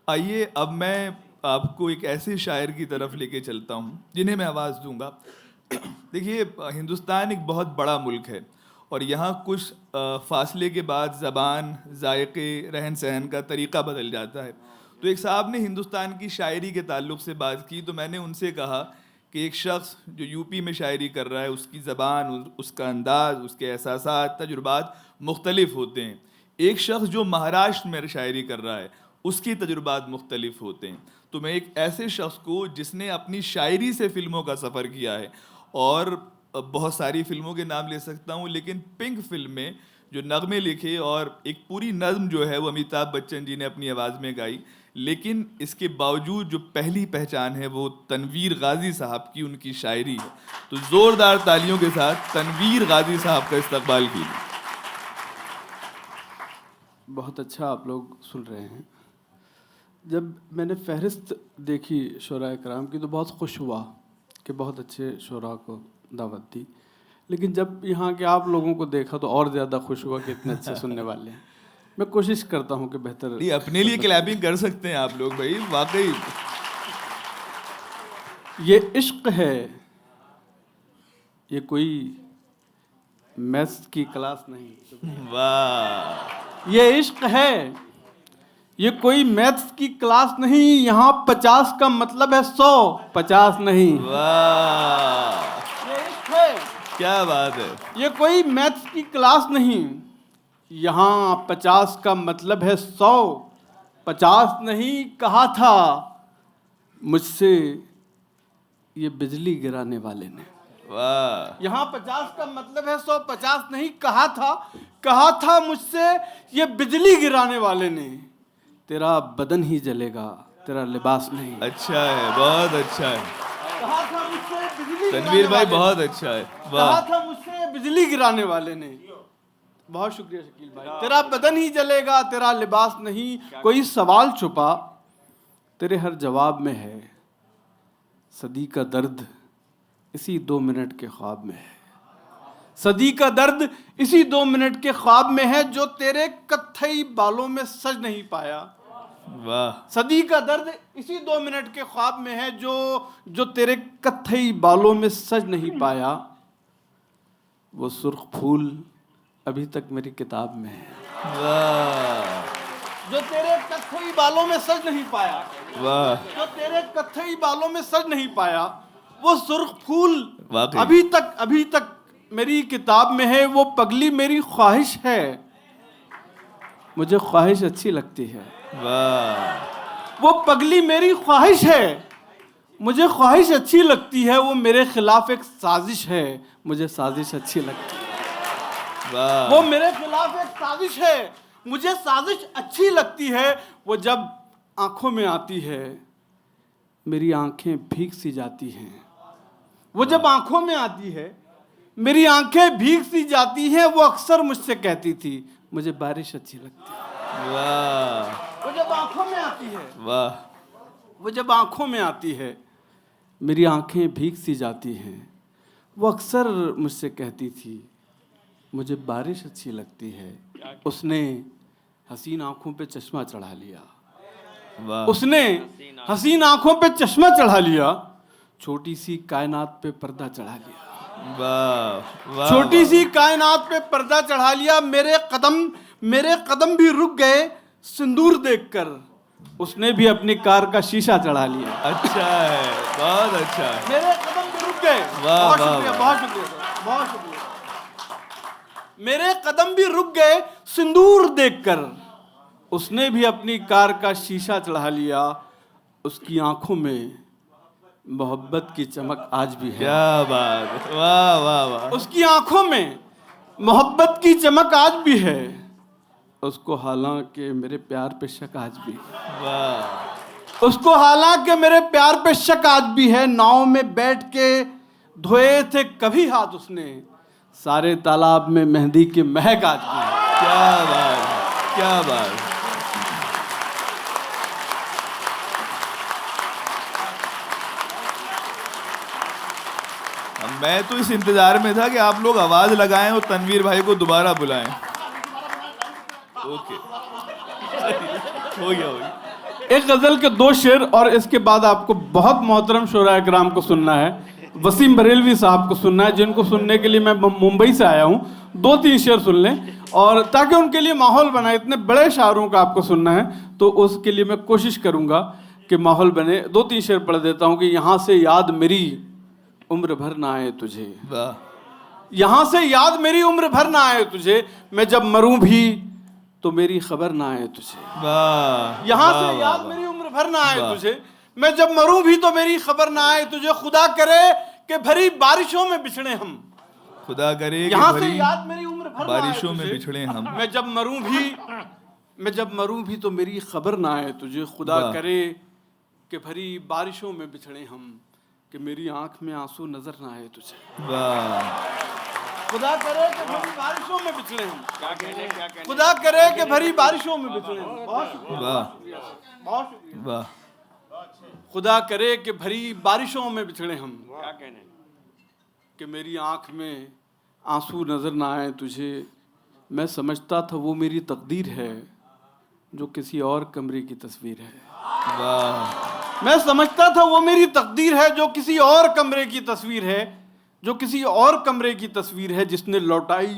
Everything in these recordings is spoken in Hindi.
आइए अब मैं आपको एक ऐसे शायर की तरफ लेके चलता हूँ जिन्हें मैं आवाज़ दूंगा। देखिए, हिंदुस्तान एक बहुत बड़ा मुल्क है और यहाँ कुछ फासले के बाद ज़बान, जायके, रहन सहन का तरीका बदल जाता है। तो एक साहब ने हिंदुस्तान की शायरी के ताल्लुक से बात की, तो मैंने उनसे कहा कि एक शख्स जो यूपी में शायरी कर रहा है, उसकी ज़बान, उसका अंदाज़, उसके एहसासात, तजुर्बात मुख्तलिफ होते हैं। एक शख्स जो महाराष्ट्र में शायरी कर रहा है, उसके तजुर्बात मुख्तलिफ होते हैं। तो मैं एक ऐसे शख्स को जिसने अपनी शायरी से फिल्मों का सफ़र किया है, और बहुत सारी फिल्मों के नाम ले सकता हूँ, लेकिन पिंक फिल्म में जो नगमे लिखे और एक पूरी नज्म जो है वो अमिताभ बच्चन जी ने अपनी आवाज़ में गाई, लेकिन इसके बावजूद जो पहली पहचान है वो तनवीर गाजी साहब की, उनकी शायरी है। तो ज़ोरदार तालियों के साथ तनवीर गाजी साहब का इस्तकबाल कीजिए। बहुत अच्छा आप लोग सुन रहे हैं। जब मैंने फहरिस्त देखी शुराए कराम की तो बहुत खुश हुआ कि बहुत अच्छे शुरा को दावत दी, लेकिन जब यहाँ के आप लोगों को देखा तो और ज़्यादा खुश हुआ कि इतने अच्छे सुनने वाले हैं। मैं कोशिश करता हूँ कि बेहतर नहीं, अपने लिए क्लैपिंग कर सकते हैं आप लोग भाई, वाकई। ये इश्क है, ये कोई मैथ्स की क्लास नहीं। वाह। ये इश्क है, ये कोई मैथ्स की क्लास नहीं। यहाँ 50 का मतलब है 100, 50 नहीं। वाह, ये इश्क है, क्या बात है। ये कोई मैथ्स की क्लास नहीं। यहाँ 50 का मतलब है 100, 50 नहीं। कहा था मुझसे ये बिजली गिराने वाले ने। वाह। यहाँ 50 का मतलब है 100, 50 नहीं। कहा था मुझसे ये बिजली गिराने वाले ने। तेरा बदन ही जलेगा, तेरा लिबास नहीं। अच्छा है, बहुत अच्छा है। कहा था मुझसे बिजली तनवीर भाई बहुत अच्छा है। वाह। कहा था मुझसे बिजली गिराने वाले ने। बहुत शुक्रिया शकील भाई। तेरा बदन ही जलेगा, तेरा लिबास नहीं। कोई सवाल छुपा तेरे हर जवाब में है। सदी का दर्द इसी 2 मिनट के ख्वाब में है। सदी का दर्द इसी 2 मिनट के ख्वाब में है, जो तेरे कत्थई बालों में सज नहीं पाया। वाह। सदी का दर्द इसी 2 मिनट के ख्वाब में है, जो तेरे कत्थई बालों में सज नहीं पाया। वो सुर्ख फूल अभी तक मेरी किताब में है। वाह। जो तेरे कत्थई बालों में सज नहीं पाया। वाह। जो तेरे कत्थई बालों में सज नहीं पाया, वो सुर्ख फूल वाकई। अभी तक मेरी किताब में है। वो पगली मेरी ख्वाहिश है, मुझे ख्वाहिश अच्छी लगती है। वाह। वो पगली मेरी ख्वाहिश है, मुझे ख्वाहिश अच्छी लगती है। वो मेरे खिलाफ एक साजिश है, मुझे साजिश अच्छी लगती है। वाह। वो मेरे खिलाफ एक साजिश है, मुझे साजिश अच्छी लगती है। वो जब आंखों में आती है मेरी आंखें भीग सी जाती हैं। वो जब आंखों में आती है मेरी आंखें भीग सी जाती हैं। वो अक्सर मुझसे कहती थी मुझे बारिश अच्छी लगती है। वाह। वो जब आंखों में आती है, वाह। वो जब आंखों में आती है मेरी आंखें भीग सी जाती हैं। वो अक्सर मुझसे कहती थी मुझे बारिश अच्छी लगती है। उसने हसीन आंखों पे चश्मा चढ़ा लिया। वाह। उसने हसीन आंखों पे चश्मा चढ़ा लिया, छोटी सी कायनात पे पर्दा चढ़ा लिया। वाह। वाह। छोटी सी कायनात पे पर्दा चढ़ा लिया। मेरे कदम भी रुक गए सिंदूर देखकर। उसने भी अपनी कार का शीशा चढ़ा लिया। अच्छा है, बहुत अच्छा है। मेरे कदम भी रुक गए। वाह, बहुत वाह, शुक्रिया, वाह। बहुत शुक्रिया सर, बहुत शुक्रिया। मेरे कदम भी रुक गए सिंदूर देखकर। उसने भी अपनी कार का शीशा चढ़ा लिया। उसकी आंखों में मोहब्बत की चमक आज भी है। क्या बात है। वाह वाह वाह। उसकी आंखों में मोहब्बत की चमक आज भी है। उसको हालांकि मेरे प्यार पे शक आज भी है। वाह। उसको हालांकि मेरे प्यार पे शक आज भी है। नाव में बैठ के धोए थे कभी हाथ उसने, सारे तालाब में मेहंदी की महक आज भी है। क्या बात है, क्या बात है। मैं तो इस इंतजार में था कि आप लोग आवाज लगाएं और तनवीर भाई को दोबारा बुलाएं। ओके, हो गया। एक गजल के 2 शेर और इसके बाद आपको बहुत मोहतरम शोरा इकराम को सुनना है, वसीम बरेलवी साहब को सुनना है, जिनको सुनने के लिए मैं मुंबई से आया हूँ। 2-3 शेर सुन लें और ताकि उनके लिए माहौल बना। इतने बड़े शायरों का आपको सुनना है तो उसके लिए मैं कोशिश करूँगा कि माहौल बने। 2-3 शेर पढ़ देता हूँ कि यहाँ से याद मेरी उम्र भर ना आए तुझे, वाह, यहाँ से याद मेरी उम्र भर ना आए तुझे, मैं जब मरूं भी तो मेरी खबर ना आए तुझे। वाह, यहाँ वाह, से वाह, याद वाह। मेरी उम्र भर ना आए वाह। तुझे, मैं जब मरूं भी तो मेरी खबर ना आए तुझे। खुदा करे कि भरी बारिशों में बिछड़े हम, खुदा करे कि यहाँ से भरी याद मेरी उम्र भर ना आए बारिशों में तुझे। बिछड़े हम। मैं जब मरूं भी तो मेरी खबर ना आए तुझे। खुदा वाह। करे कि भरी बारिशों में बिछड़े हम, कि मेरी आंख में आंसू नजर ना आए तुझे। वाह, खुदा करे कि भरी बारिशों में बिछड़े हम, खुदा करे कि भरी बारिशों में बिछड़े हम। बहुत शुक्रिया, वाह, बहुत शुक्रिया। वाह, खुदा करे कि भरी बारिशों में बिछड़े हम, कि मेरी आंख में आंसू नजर ना आए तुझे। मैं समझता था वो मेरी तकदीर है जो किसी और कमरे की तस्वीर है। वाह, मैं समझता था वो मेरी तकदीर है जो किसी और कमरे की तस्वीर है, जो किसी और कमरे की तस्वीर है। जिसने लौटाई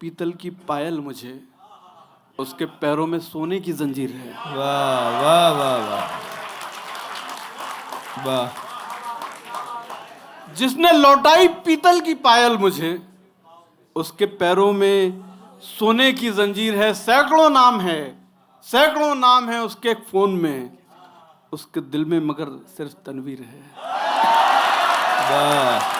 पीतल की पायल मुझे, उसके पैरों में सोने की जंजीर है। वाह, वाह, वाह, वाह, वाह, जिसने लौटाई पीतल की पायल मुझे, उसके पैरों में सोने की जंजीर है। सैकड़ों नाम है, सैकड़ों नाम है उसके एक फोन में, उसके दिल में मगर सिर्फ तनवीर है। वाह,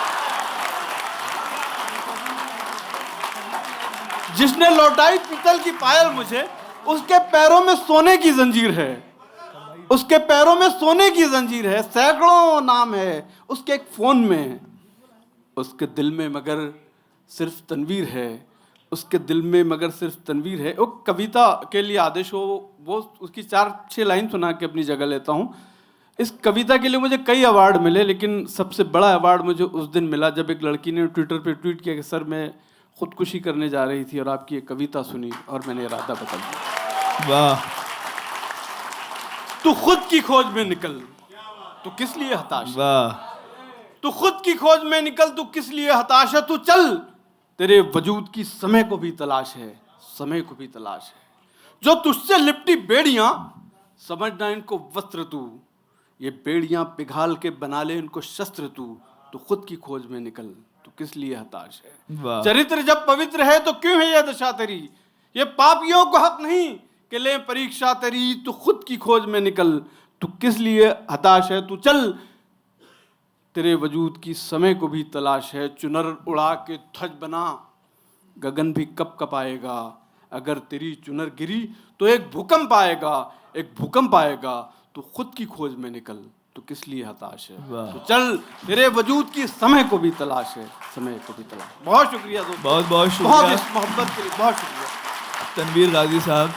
जिसने लौटाई पीतल की पायल मुझे, उसके पैरों में सोने की जंजीर है, उसके पैरों में सोने की जंजीर है। सैकड़ों नाम है उसके एक फोन में, उसके दिल में मगर सिर्फ तनवीर है, उसके दिल में मगर सिर्फ तनवीर है। वो कविता के लिए आदेश हो, वो उसकी 4-6 लाइन सुना के अपनी जगह लेता हूँ। इस कविता के लिए मुझे कई अवार्ड मिले, लेकिन सबसे बड़ा अवार्ड मुझे उस दिन मिला जब एक लड़की ने ट्विटर पे ट्वीट किया कि सर मैं खुदकुशी करने जा रही थी और आपकी एक कविता सुनी और मैंने इरादा बदल दिया। वाह, तू खुद की खोज में निकल, तू किस लिए हताश है? वाह, तू खुद की खोज में निकल, तू किस लिए हताश है? तू चल, तेरे वजूद की समय को भी तलाश है, समय को भी तलाश है। जो तुझसे लिपटी बेड़ियां, समझना इनको वस्त्र तू, ये बेड़ियां पिघाल के बना ले इनको शस्त्र तू। तू खुद की खोज में निकल, तू किस लिए हताश है? वाह, चरित्र जब पवित्र है तो क्यों है यह दशा तेरी? ये पापियों को हक नहीं कि ले परीक्षा तेरी। तू खुद की खोज में निकल, तू किस लिए हताश है? तू चल, तेरे वजूद की समय को भी तलाश है। चुनर उड़ा के ध्वज बना, गगन भी कब कब आएगा। अगर तेरी चुनर गिरी तो एक भूकंप आएगा, एक भूकंप आएगा। तू खुद की खोज में निकल, तू किस लिए हताश है? वाह। तो चल, तेरे वजूद की समय को भी तलाश है, समय को भी तलाश। बहुत शुक्रिया दोस्तों, बहुत बहुत बहुत शुक्रिया इस मोहब्बत के लिए बहुत शुक्रिया। तनवीर गाजी साहब।